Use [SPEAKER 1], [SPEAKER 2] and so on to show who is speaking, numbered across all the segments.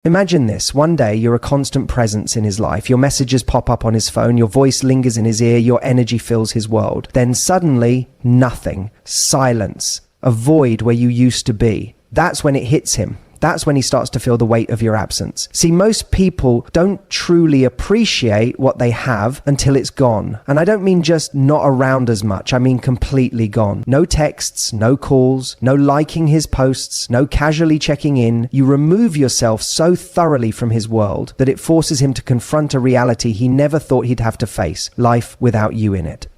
[SPEAKER 1] Imagine this. One day, you're a constant presence in his life. Your messages pop up on his phone. Your voice lingers in his ear. Your energy fills his world. Then suddenly, nothing. Silence. A void where you used to be. That's when it hits him. That's when he starts to feel the weight of your absence. See, most people don't truly appreciate what they have until it's gone. And I don't mean just not around as much. I mean completely gone. No texts, no calls, no liking his posts, no casually checking in. You remove yourself so thoroughly from his world that it forces him to confront a reality he never thought he'd have to face. Life without you in it.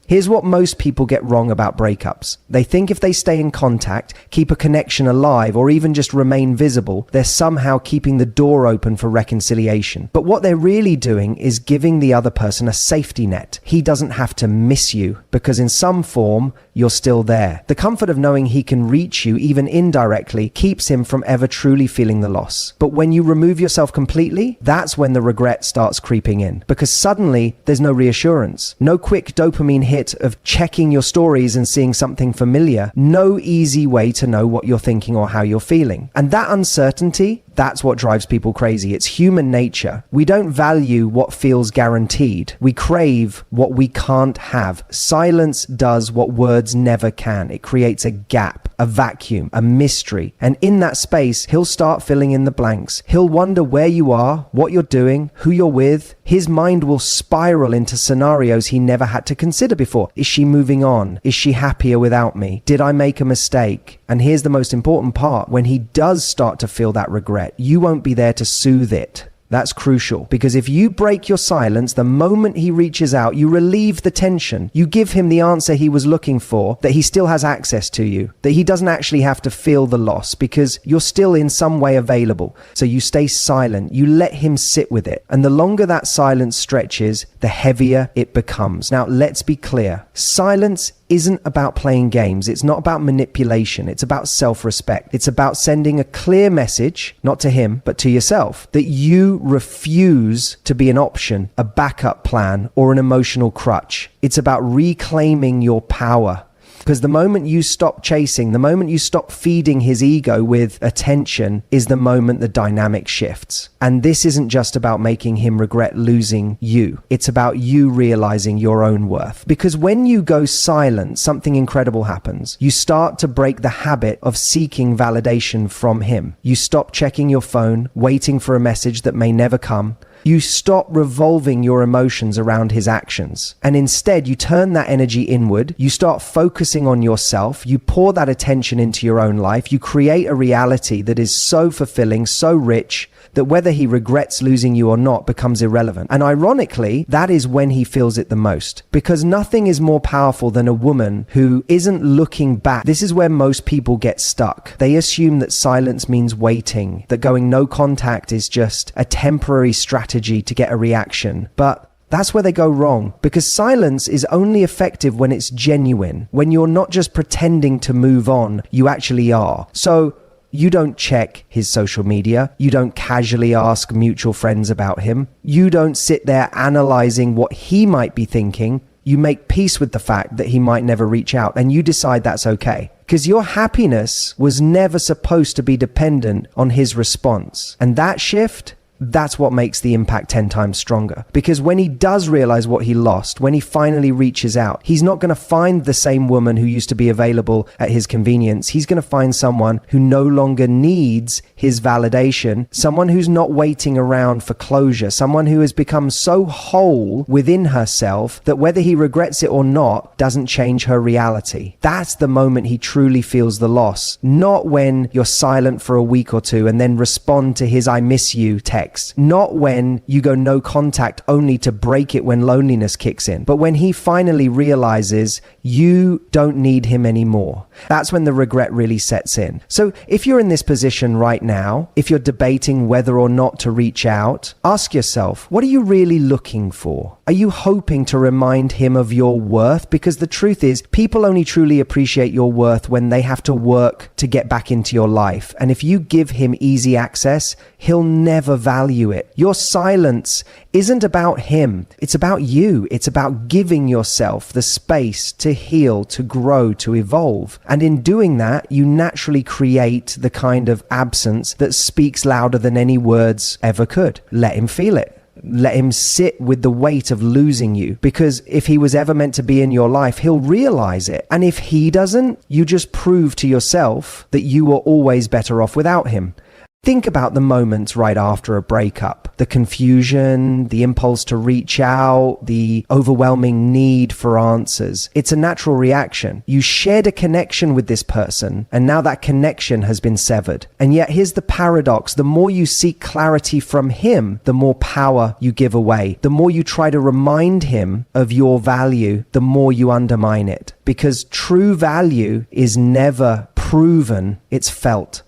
[SPEAKER 1] Here's what most people get wrong about breakups. They think if they stay in contact, keep a connection alive, or even just remain visible, they're somehow keeping the door open for reconciliation. But what they're really doing is giving the other person a safety net. He doesn't have to miss you, because in some form, you're still there. The comfort of knowing he can reach you, even indirectly, keeps him from ever truly feeling the loss. But when you remove yourself completely, that's when the regret starts creeping in, because suddenly there's no reassurance, no quick dopamine hit of checking your stories and seeing something familiar, no easy way to know what you're thinking or how you're feeling. And that uncertainty, that's what drives people crazy. It's human nature. We don't value what feels guaranteed. We crave what we can't have. Silence does what words never can. It creates a gap, a vacuum, a mystery. And in that space, he'll start filling in the blanks. He'll wonder where you are, what you're doing, who you're with. His mind will spiral into scenarios he never had to consider before. Is she moving on? Is she happier without me? Did I make a mistake? And here's the most important part. When he does start to feel that regret, you won't be there to soothe it. That's crucial, because if you break your silence, the moment he reaches out, you relieve the tension. You give him the answer he was looking for, that he still has access to you, that he doesn't actually have to feel the loss because you're still in some way available. So you stay silent, you let him sit with it. And the longer that silence stretches, the heavier it becomes. Now, let's be clear. Silence isn't about playing games. It's not about manipulation. It's about self-respect. It's about sending a clear message, not to him, but to yourself, that you refuse to be an option, a backup plan, or an emotional crutch. It's about reclaiming your power. Because the moment you stop chasing, the moment you stop feeding his ego with attention, is the moment the dynamic shifts. And this isn't just about making him regret losing you. It's about you realizing your own worth. Because when you go silent, something incredible happens. You start to break the habit of seeking validation from him. You stop checking your phone, waiting for a message that may never come. You stop revolving your emotions around his actions. And instead, you turn that energy inward. You start focusing on yourself. You pour that attention into your own life. You create a reality that is so fulfilling, so rich, that whether he regrets losing you or not becomes irrelevant. And ironically, that is when he feels it the most. Because nothing is more powerful than a woman who isn't looking back. This is where most people get stuck. They assume that silence means waiting, that going no contact is just a temporary strategy to get a reaction. But that's where they go wrong, because silence is only effective when it's genuine, when you're not just pretending to move on, you actually are. So you don't check his social media. You don't casually ask mutual friends about him. You don't sit there analyzing what he might be thinking. You make peace with the fact that he might never reach out, and you decide that's okay. Because your happiness was never supposed to be dependent on his response. And that shift, that's what makes the impact 10 times stronger. Because when he does realize what he lost, when he finally reaches out, he's not going to find the same woman who used to be available at his convenience. He's going to find someone who no longer needs his validation, someone who's not waiting around for closure, someone who has become so whole within herself that whether he regrets it or not doesn't change her reality. That's the moment he truly feels the loss, not when you're silent for a week or two and then respond to his "I miss you" text. Not when you go no contact only to break it when loneliness kicks in, but when he finally realizes you don't need him anymore. That's when the regret really sets in. So if you're in this position right now, if you're debating whether or not to reach out, ask yourself, what are you really looking for? Are you hoping to remind him of your worth? Because the truth is, people only truly appreciate your worth when they have to work to get back into your life. And if you give him easy access, he'll never value value it. Your silence isn't about him. It's about you. It's about giving yourself the space to heal, to grow, to evolve. And in doing that, you naturally create the kind of absence that speaks louder than any words ever could. Let him feel it. Let him sit with the weight of losing you, because if he was ever meant to be in your life, he'll realize it. And if he doesn't, you just prove to yourself that you were always better off without him. Think about the moments right after a breakup. The confusion, the impulse to reach out, the overwhelming need for answers. It's a natural reaction. You shared a connection with this person, and now that connection has been severed. And yet here's the paradox. The more you seek clarity from him, the more power you give away. The more you try to remind him of your value, the more you undermine it. Because true value is never proven, it's felt.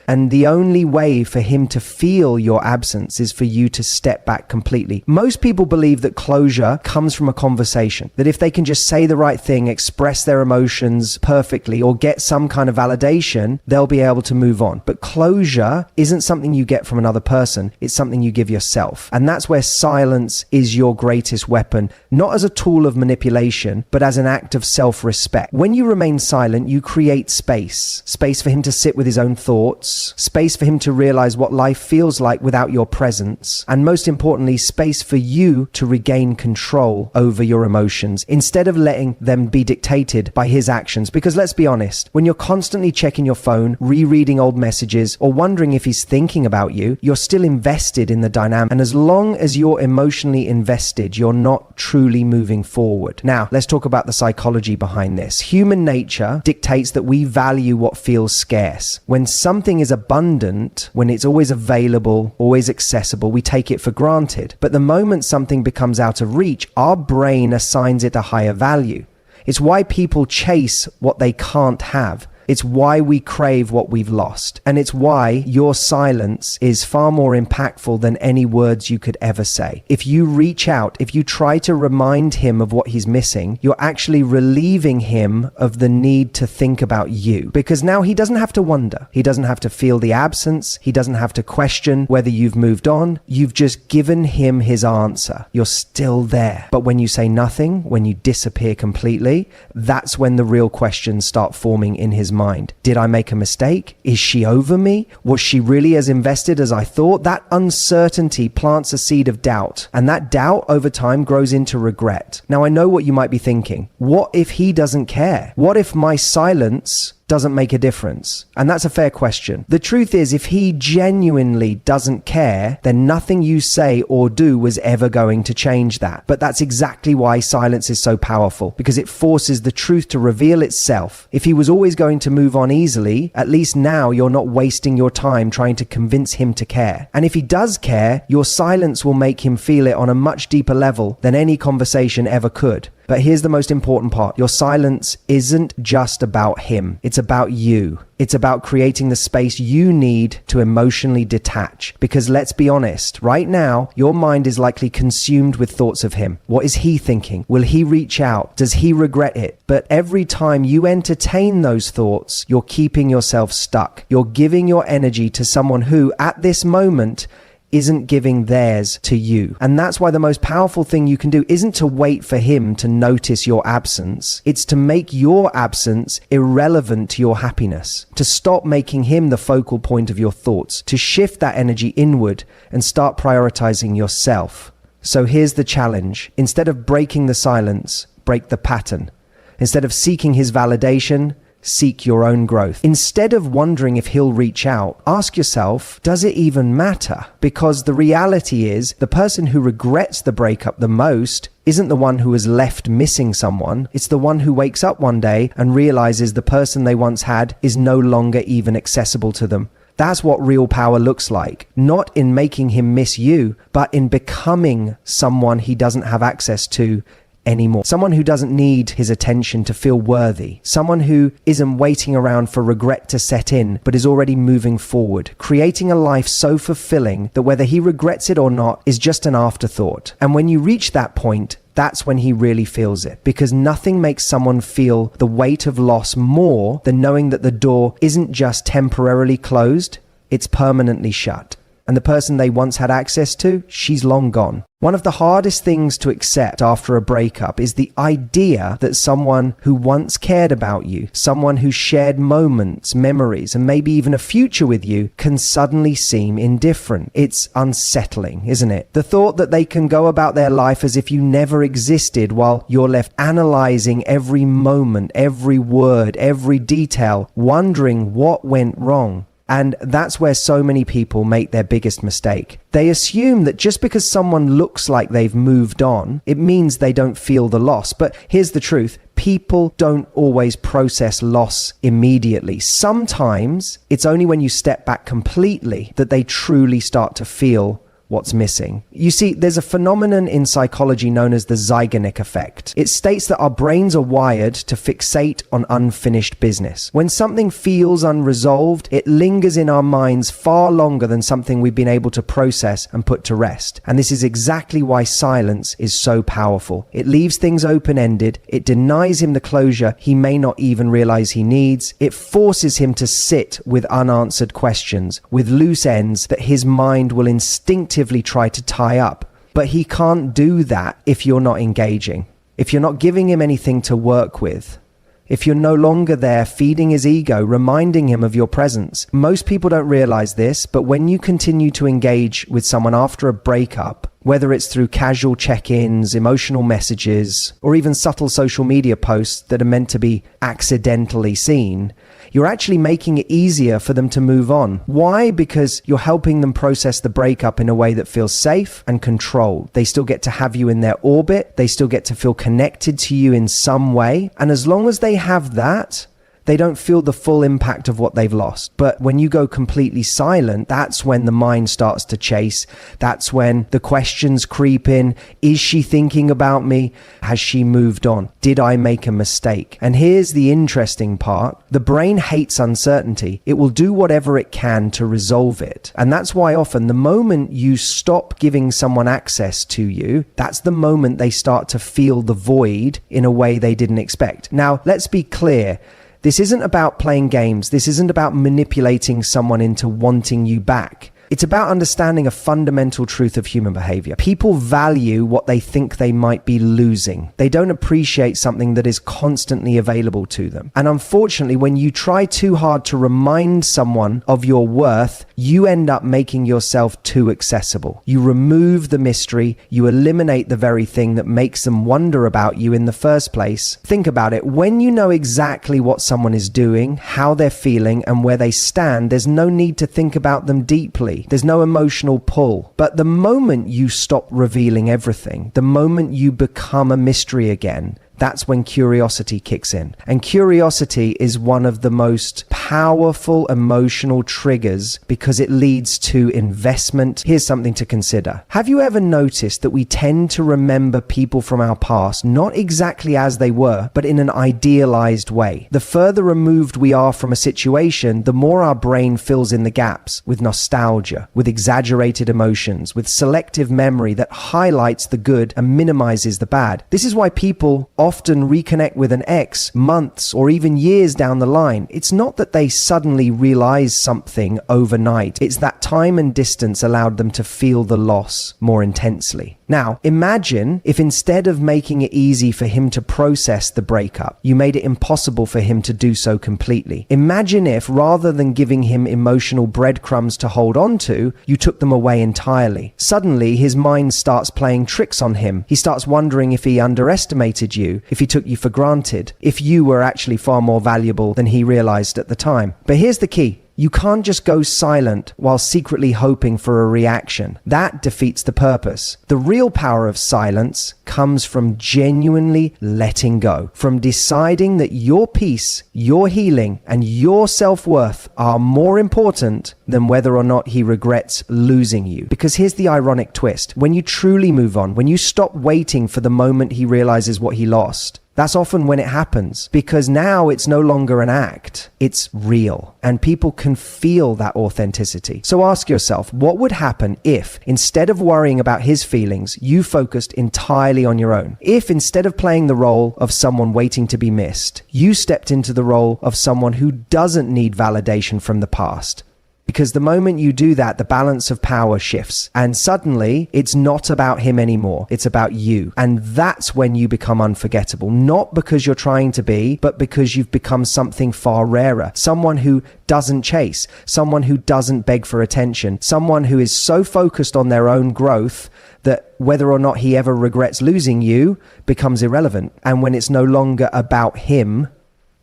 [SPEAKER 1] And the only way for him to feel your absence is for you to step back completely. Most people believe that closure comes from a conversation, that if they can just say the right thing, express their emotions perfectly, or get some kind of validation, they'll be able to move on. But closure isn't something you get from another person. It's something you give yourself. And that's where silence is your greatest weapon, not as a tool of manipulation, but as an act of self-respect. When you remain silent, you create space for him to sit with his own thoughts, space for him to realize what life feels like without your presence, and most importantly, space for you to regain control over your emotions instead of letting them be dictated by his actions. Because let's be honest, when you're constantly checking your phone, rereading old messages, or wondering if he's thinking about you, you're still invested in the dynamic. And as long as you're emotionally invested, you're not truly moving forward. Now, let's talk about the psychology behind this. Human nature dictates that we value what feels scarce. When something is abundant, when it's always available, always accessible, we take it for granted. But the moment something becomes out of reach, our brain assigns it a higher value. It's why people chase what they can't have. It's why we crave what we've lost. And it's why your silence is far more impactful than any words you could ever say. If you reach out, if you try to remind him of what he's missing, you're actually relieving him of the need to think about you. Because now he doesn't have to wonder. He doesn't have to feel the absence. He doesn't have to question whether you've moved on. You've just given him his answer. You're still there. But when you say nothing, when you disappear completely, that's when the real questions start forming in his mind. Did I make a mistake? Is she over me? Was she really as invested as I thought? That uncertainty plants a seed of doubt, and that doubt over time grows into regret. Now, I know what you might be thinking. What if he doesn't care? What if my silence doesn't make a difference? And that's a fair question. The truth is, if he genuinely doesn't care, then nothing you say or do was ever going to change that. But that's exactly why silence is so powerful, because it forces the truth to reveal itself. If he was always going to move on easily, at least now you're not wasting your time trying to convince him to care. And if he does care, your silence will make him feel it on a much deeper level than any conversation ever could. But here's the most important part. Your silence isn't just about him. It's about you. It's about creating the space you need to emotionally detach. Because let's be honest, right now, your mind is likely consumed with thoughts of him. What is he thinking? Will he reach out? Does he regret it? But every time you entertain those thoughts, you're keeping yourself stuck. You're giving your energy to someone who, at this moment, isn't giving theirs to you. And that's why the most powerful thing you can do isn't to wait for him to notice your absence. It's to make your absence irrelevant to your happiness, to stop making him the focal point of your thoughts, to shift that energy inward and start prioritizing yourself. So here's the challenge. Instead of breaking the silence, break the pattern. Instead of seeking his validation, seek your own growth. Instead of wondering if he'll reach out, ask yourself, does it even matter? Because the reality is, the person who regrets the breakup the most isn't the one who is left missing someone. It's the one who wakes up one day and realizes the person they once had is no longer even accessible to them. That's what real power looks like. Not in making him miss you, but in becoming someone he doesn't have access to anymore. Someone who doesn't need his attention to feel worthy. Someone who isn't waiting around for regret to set in, but is already moving forward, creating a life so fulfilling that whether he regrets it or not is just an afterthought. And when you reach that point, that's when he really feels it, because nothing makes someone feel the weight of loss more than knowing that the door isn't just temporarily closed, it's permanently shut. and the person they once had access to, she's long gone. One of the hardest things to accept after a breakup is the idea that someone who once cared about you, someone who shared moments, memories, and maybe even a future with you can suddenly seem indifferent. It's unsettling, isn't it? The thought that they can go about their life as if you never existed while you're left analyzing every moment, every word, every detail, wondering what went wrong. And that's where so many people make their biggest mistake. They assume that just because someone looks like they've moved on, it means they don't feel the loss. But here's the truth. People don't always process loss immediately. Sometimes it's only when you step back completely that they truly start to feel what's missing. You see, there's a phenomenon in psychology known as the Zeigarnik effect. It states that our brains are wired to fixate on unfinished business. When something feels unresolved, it lingers in our minds far longer than something we've been able to process and put to rest. And this is exactly why silence is so powerful. It leaves things open-ended. It denies him the closure he may not even realize he needs. It forces him to sit with unanswered questions, with loose ends that his mind will instinctively try to tie up. But he can't do that if you're not engaging, if you're not giving him anything to work with, if you're no longer there feeding his ego, reminding him of your presence. Most people don't realize this, but when you continue to engage with someone after a breakup, whether it's through casual check-ins, emotional messages, or even subtle social media posts that are meant to be accidentally seen, you're actually making it easier for them to move on. Why? Because you're helping them process the breakup in a way that feels safe and controlled. They still get to have you in their orbit. They still get to feel connected to you in some way. And as long as they have that, they don't feel the full impact of what they've lost. But when you go completely silent, that's when the mind starts to chase. That's when the questions creep in. Is she thinking about me? Has she moved on? Did I make a mistake? And here's the interesting part. The brain hates uncertainty. It will do whatever it can to resolve it. And that's why often the moment you stop giving someone access to you, that's the moment they start to feel the void in a way they didn't expect. Now, let's be clear. This isn't about playing games. This isn't about manipulating someone into wanting you back. It's about understanding a fundamental truth of human behavior. People value what they think they might be losing. They don't appreciate something that is constantly available to them. And unfortunately, when you try too hard to remind someone of your worth, you end up making yourself too accessible. You remove the mystery. You eliminate the very thing that makes them wonder about you in the first place. Think about it. When you know exactly what someone is doing, how they're feeling, and where they stand, there's no need to think about them deeply. There's no emotional pull. But the moment you stop revealing everything, the moment you become a mystery again, that's when curiosity kicks in. And curiosity is one of the most powerful emotional triggers because it leads to investment. Here's something to consider. Have you ever noticed that we tend to remember people from our past not exactly as they were, but in an idealized way? The further removed we are from a situation, the more our brain fills in the gaps with nostalgia, with exaggerated emotions, with selective memory that highlights the good and minimizes the bad. This is why people often reconnect with an ex months or even years down the line. It's not that they suddenly realize something overnight. It's that time and distance allowed them to feel the loss more intensely. Now, imagine if instead of making it easy for him to process the breakup, you made it impossible for him to do so completely. Imagine if, rather than giving him emotional breadcrumbs to hold on to, you took them away entirely. Suddenly, his mind starts playing tricks on him. He starts wondering if he underestimated you, if he took you for granted, if you were actually far more valuable than he realized at the time. But here's the key. You can't just go silent while secretly hoping for a reaction. That defeats the purpose. The real power of silence comes from genuinely letting go, from deciding that your peace, your healing, and your self-worth are more important than whether or not he regrets losing you. Because here's the ironic twist. When you truly move on, when you stop waiting for the moment he realizes what he lost, that's often when it happens, because now it's no longer an act, it's real, and people can feel that authenticity. So ask yourself, what would happen if, instead of worrying about his feelings, you focused entirely on your own? If, instead of playing the role of someone waiting to be missed, you stepped into the role of someone who doesn't need validation from the past, Because the moment you do that, the balance of power shifts. And suddenly, it's not about him anymore. It's about you. And that's when you become unforgettable. Not because you're trying to be, but because you've become something far rarer. Someone who doesn't chase. Someone who doesn't beg for attention. Someone who is so focused on their own growth that whether or not he ever regrets losing you becomes irrelevant. And when it's no longer about him,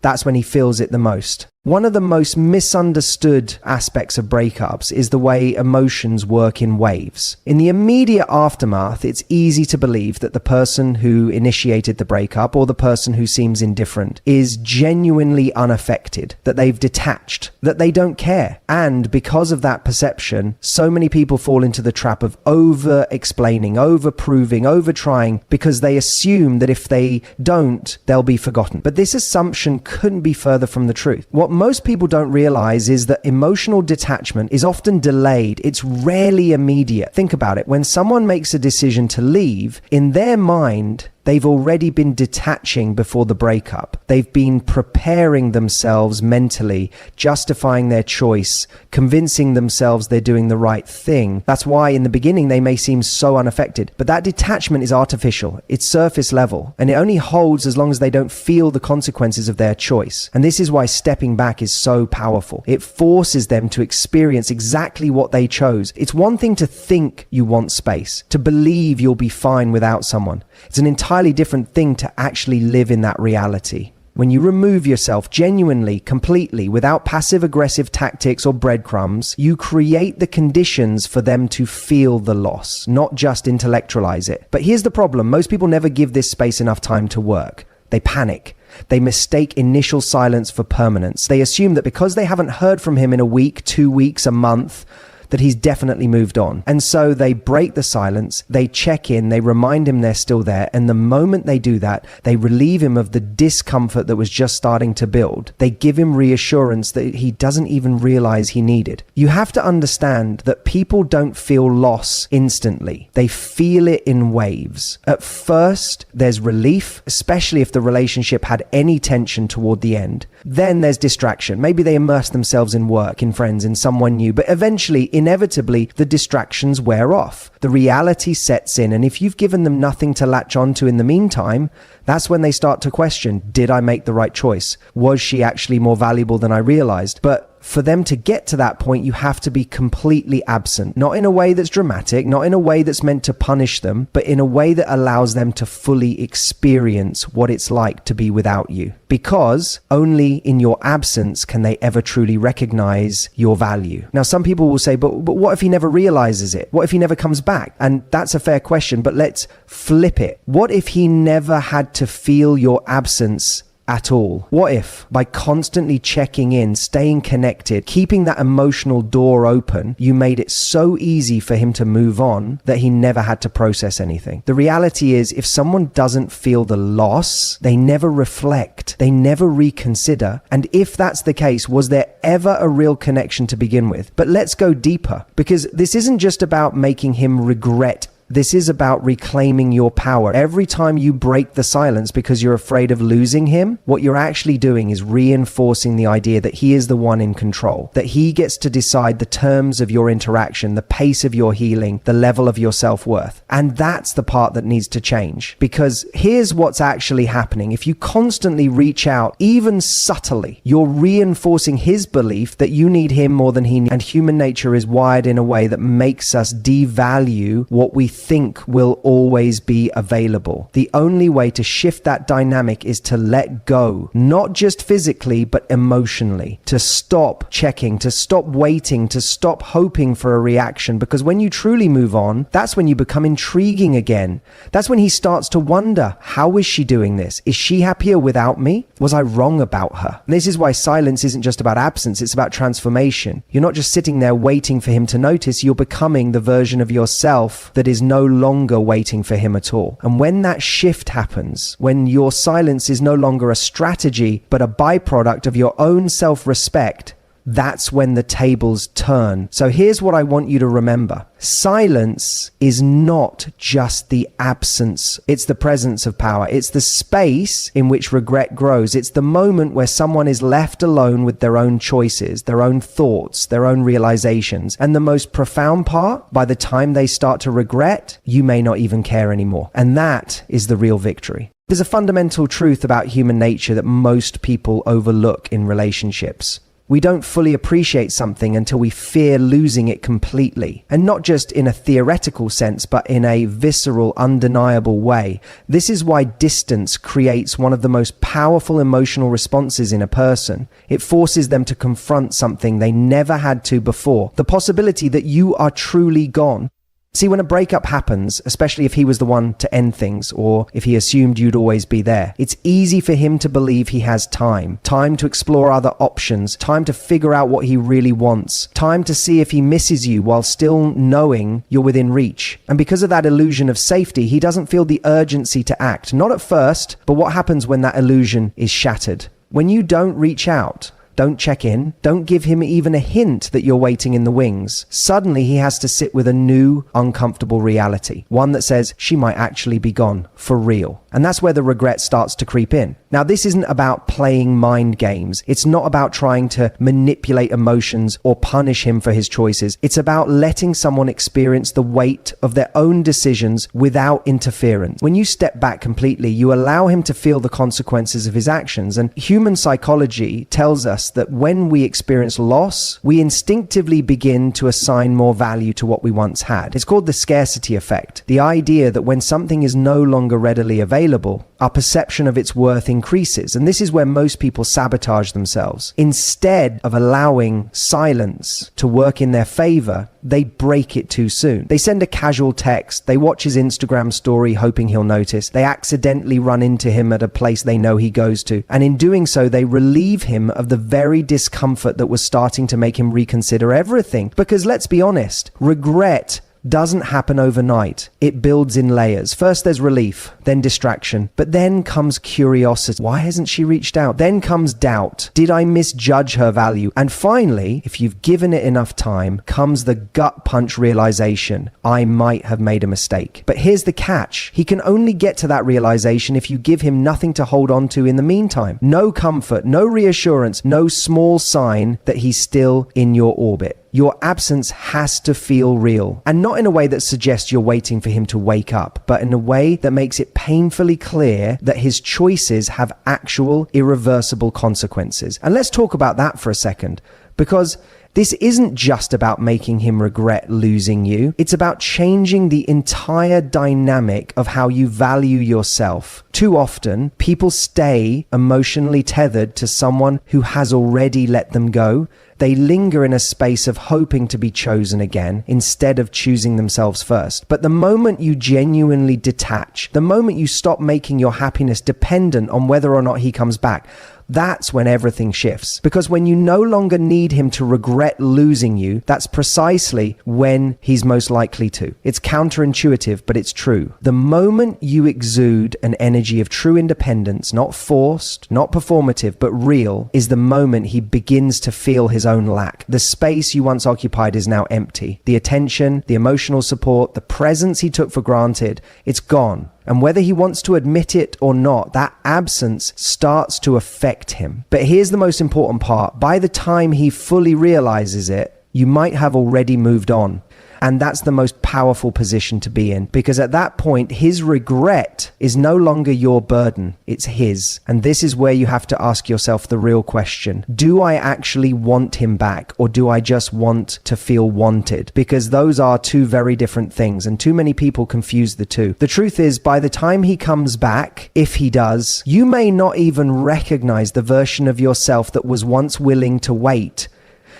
[SPEAKER 1] that's when he feels it the most. One of the most misunderstood aspects of breakups is the way emotions work in waves. In the immediate aftermath, it's easy to believe that the person who initiated the breakup or the person who seems indifferent is genuinely unaffected, that they've detached, that they don't care. And because of that perception, so many people fall into the trap of over-explaining, over-proving, over-trying, because they assume that if they don't, they'll be forgotten. But this assumption couldn't be further from the truth. What most people don't realize is that emotional detachment is often delayed. It's rarely immediate. Think about it. When someone makes a decision to leave, in their mind, they've already been detaching before the breakup. They've been preparing themselves mentally, justifying their choice, convincing themselves they're doing the right thing. That's why in the beginning they may seem so unaffected. But that detachment is artificial. It's surface level. And it only holds as long as they don't feel the consequences of their choice. And this is why stepping back is so powerful. It forces them to experience exactly what they chose. It's one thing to think you want space, to believe you'll be fine without someone. It's an entirely different thing to actually live in that reality. When you remove yourself genuinely, completely, without passive-aggressive tactics or breadcrumbs, you create the conditions for them to feel the loss, not just intellectualize it. But here's the problem. Most people never give this space enough time to work. They panic. They mistake initial silence for permanence. They assume that because they haven't heard from him in a week, 2 weeks, a month, that he's definitely moved on. And so they break the silence, they check in, they remind him they're still there, and the moment they do that, they relieve him of the discomfort that was just starting to build. They give him reassurance that he doesn't even realize he needed. You have to understand that people don't feel loss instantly. They feel it in waves. At first, there's relief, especially if the relationship had any tension toward the end. Then there's distraction. Maybe they immerse themselves in work, in friends, in someone new, but eventually, inevitably, the distractions wear off. The reality sets in, and if you've given them nothing to latch onto in the meantime, that's when they start to question, did I make the right choice? Was she actually more valuable than I realized? But for them to get to that point, you have to be completely absent. Not in a way that's dramatic, not in a way that's meant to punish them, but in a way that allows them to fully experience what it's like to be without you. Because only in your absence can they ever truly recognize your value. Now, some people will say, but what if he never realizes it? What if he never comes back? And that's a fair question, but let's flip it. What if he never had to feel your absence at all? What if by constantly checking in, staying connected, keeping that emotional door open, you made it so easy for him to move on that he never had to process anything? The reality is, if someone doesn't feel the loss, they never reflect, they never reconsider. And if that's the case, was there ever a real connection to begin with? But let's go deeper, because this isn't just about making him regret. This is about reclaiming your power. Every time you break the silence because you're afraid of losing him, what you're actually doing is reinforcing the idea that he is the one in control, that he gets to decide the terms of your interaction, the pace of your healing, the level of your self-worth. And that's the part that needs to change. Because here's what's actually happening. If you constantly reach out, even subtly, you're reinforcing his belief that you need him more than he needs. And human nature is wired in a way that makes us devalue what we think will always be available. The only way to shift that dynamic is to let go, not just physically, but emotionally, to stop checking, to stop waiting, to stop hoping for a reaction. Because when you truly move on, that's when you become intriguing again. That's when he starts to wonder, how is she doing this? Is she happier without me? Was I wrong about her? And this is why silence isn't just about absence, it's about transformation. You're not just sitting there waiting for him to notice, you're becoming the version of yourself that is no longer waiting for him at all. And when that shift happens, when your silence is no longer a strategy, but a byproduct of your own self-respect, that's when the tables turn. So here's what I want you to remember. Silence is not just the absence. It's the presence of power. It's the space in which regret grows. It's the moment where someone is left alone with their own choices, their own thoughts, their own realizations. And the most profound part, by the time they start to regret, you may not even care anymore. And that is the real victory. There's a fundamental truth about human nature that most people overlook in relationships. We don't fully appreciate something until we fear losing it completely. And not just in a theoretical sense, but in a visceral, undeniable way. This is why distance creates one of the most powerful emotional responses in a person. It forces them to confront something they never had to before. The possibility that you are truly gone. See, when a breakup happens, especially if he was the one to end things, or if he assumed you'd always be there, it's easy for him to believe he has time to explore other options, time to figure out what he really wants, time to see if he misses you while still knowing you're within reach. And because of that illusion of safety, he doesn't feel the urgency to act. Not at first, but what happens when that illusion is shattered? When you don't reach out, don't check in, don't give him even a hint that you're waiting in the wings, suddenly he has to sit with a new, uncomfortable reality. One that says she might actually be gone, for real. And that's where the regret starts to creep in. Now, this isn't about playing mind games. It's not about trying to manipulate emotions or punish him for his choices. It's about letting someone experience the weight of their own decisions without interference. When you step back completely, you allow him to feel the consequences of his actions. And human psychology tells us that when we experience loss, we instinctively begin to assign more value to what we once had. It's called the scarcity effect. The idea that when something is no longer readily available, our perception of its worth increases. And this is where most people sabotage themselves. Instead of allowing silence to work in their favor, they break it too soon. They send a casual text. They watch his Instagram story hoping he'll notice. They accidentally run into him at a place they know he goes to. And in doing so, they relieve him of the very discomfort that was starting to make him reconsider everything. Because let's be honest, regret doesn't happen overnight. It builds in layers. First there's relief, then distraction, but then comes curiosity. Why hasn't she reached out? Then comes doubt. Did I misjudge her value? And finally, if you've given it enough time, comes the gut punch realization. I might have made a mistake. But here's the catch. He can only get to that realization if you give him nothing to hold on to in the meantime. No comfort, no reassurance, no small sign that he's still in your orbit. Your absence has to feel real, and not in a way that suggests you're waiting for him to wake up, but in a way that makes it painfully clear that his choices have actual irreversible consequences. And let's talk about that for a second, because this isn't just about making him regret losing you. It's about changing the entire dynamic of how you value yourself. Too often, people stay emotionally tethered to someone who has already let them go. They linger in a space of hoping to be chosen again instead of choosing themselves first. But the moment you genuinely detach, the moment you stop making your happiness dependent on whether or not he comes back, that's when everything shifts. Because when you no longer need him to regret losing you, that's precisely when he's most likely to. It's counterintuitive, but it's true. The moment you exude an energy of true independence, not forced, not performative, but real, is the moment he begins to feel his own lack. The space you once occupied is now empty. The attention, the emotional support, the presence he took for granted, it's gone. And whether he wants to admit it or not, that absence starts to affect him. But here's the most important part. By the time he fully realizes it, you might have already moved on. And that's the most powerful position to be in, because at that point, his regret is no longer your burden, it's his. And this is where you have to ask yourself the real question. Do I actually want him back, or do I just want to feel wanted? Because those are two very different things, and too many people confuse the two. The truth is, by the time he comes back, if he does, you may not even recognize the version of yourself that was once willing to wait.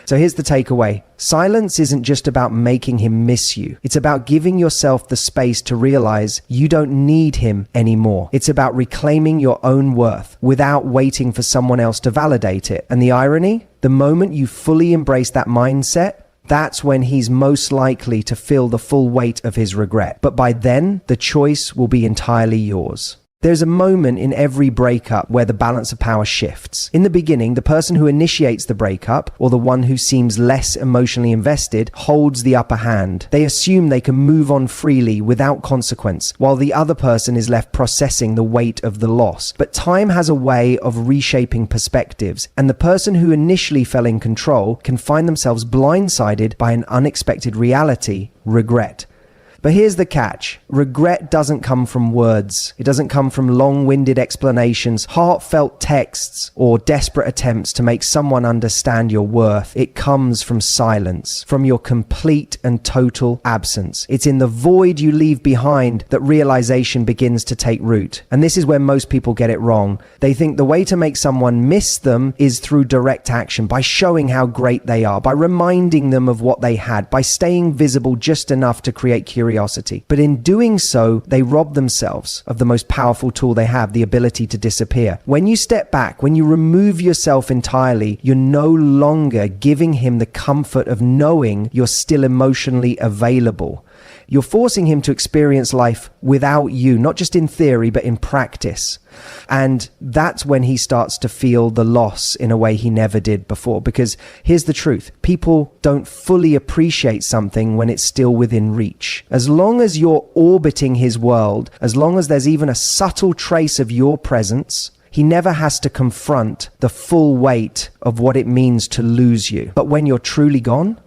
[SPEAKER 1] So here's the takeaway. Silence isn't just about making him miss you. It's about giving yourself the space to realize you don't need him anymore. It's about reclaiming your own worth without waiting for someone else to validate it. And the irony? The moment you fully embrace that mindset, that's when he's most likely to feel the full weight of his regret. But by then, the choice will be entirely yours. There's a moment in every breakup where the balance of power shifts. In the beginning, the person who initiates the breakup, or the one who seems less emotionally invested, holds the upper hand. They assume they can move on freely without consequence, while the other person is left processing the weight of the loss. But time has a way of reshaping perspectives, and the person who initially fell in control can find themselves blindsided by an unexpected reality: regret. But here's the catch. Regret doesn't come from words. It doesn't come from long-winded explanations, heartfelt texts, or desperate attempts to make someone understand your worth. It comes from silence, from your complete and total absence. It's in the void you leave behind that realization begins to take root. And this is where most people get it wrong. They think the way to make someone miss them is through direct action, by showing how great they are, by reminding them of what they had, by staying visible just enough to create curiosity. But in doing so, they rob themselves of the most powerful tool they have, the ability to disappear. When you step back, when you remove yourself entirely, you're no longer giving him the comfort of knowing you're still emotionally available. You're forcing him to experience life without you, not just in theory, but in practice. And that's when he starts to feel the loss in a way he never did before. Because here's the truth. People don't fully appreciate something when it's still within reach. As long as you're orbiting his world, as long as there's even a subtle trace of your presence, he never has to confront the full weight of what it means to lose you. But when you're truly gone,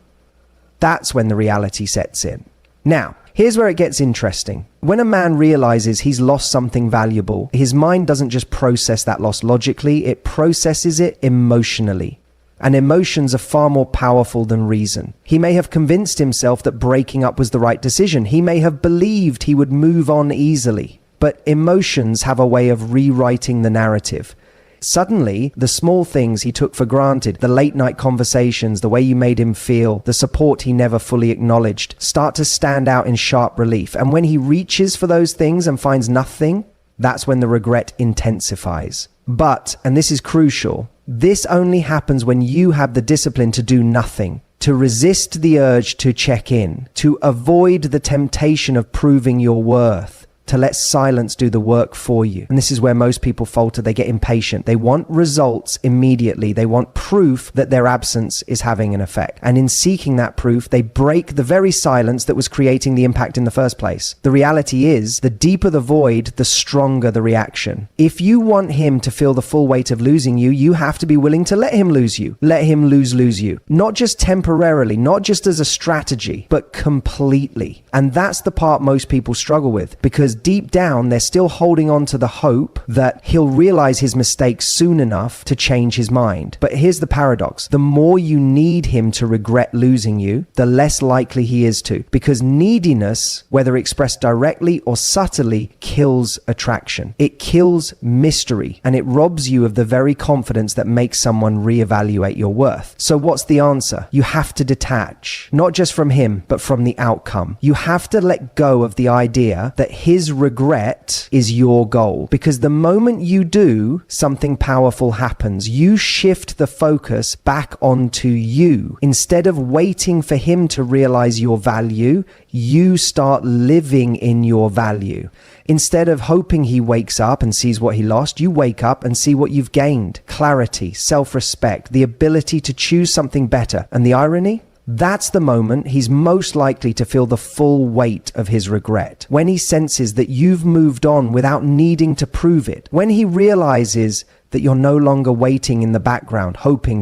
[SPEAKER 1] that's when the reality sets in. Now, here's where it gets interesting. When a man realizes he's lost something valuable, his mind doesn't just process that loss logically, it processes it emotionally. And emotions are far more powerful than reason. He may have convinced himself that breaking up was the right decision. He may have believed he would move on easily. But emotions have a way of rewriting the narrative. Suddenly, the small things he took for granted, the late night conversations, the way you made him feel, the support he never fully acknowledged, start to stand out in sharp relief. And when he reaches for those things and finds nothing, that's when the regret intensifies. But, and this is crucial, this only happens when you have the discipline to do nothing, to resist the urge to check in, to avoid the temptation of proving your worth, to let silence do the work for you. And this is where most people falter. They get impatient. They want results immediately. They want proof that their absence is having an effect. And in seeking that proof, they break the very silence that was creating the impact in the first place. The reality is, the deeper the void, the stronger the reaction. If you want him to feel the full weight of losing you, you have to be willing to let him lose you. Let him lose you. Not just temporarily, not just as a strategy, but completely. And that's the part most people struggle with, because deep down, they're still holding on to the hope that he'll realize his mistakes soon enough to change his mind. But here's the paradox. The more you need him to regret losing you, the less likely he is to. Because neediness, whether expressed directly or subtly, kills attraction. It kills mystery, and it robs you of the very confidence that makes someone reevaluate your worth. So what's the answer? You have to detach, not just from him, but from the outcome. You have to let go of the idea that his regret is your goal, because the moment you do, something powerful happens. You shift the focus back onto you. Instead of waiting for him to realize your value, you start living in your value. Instead of hoping he wakes up and sees what he lost, you wake up and see what you've gained. Clarity, self-respect, the ability to choose something better. And the irony? That's the moment he's most likely to feel the full weight of his regret. When he senses that you've moved on without needing to prove it. When he realizes that you're no longer waiting in the background, hoping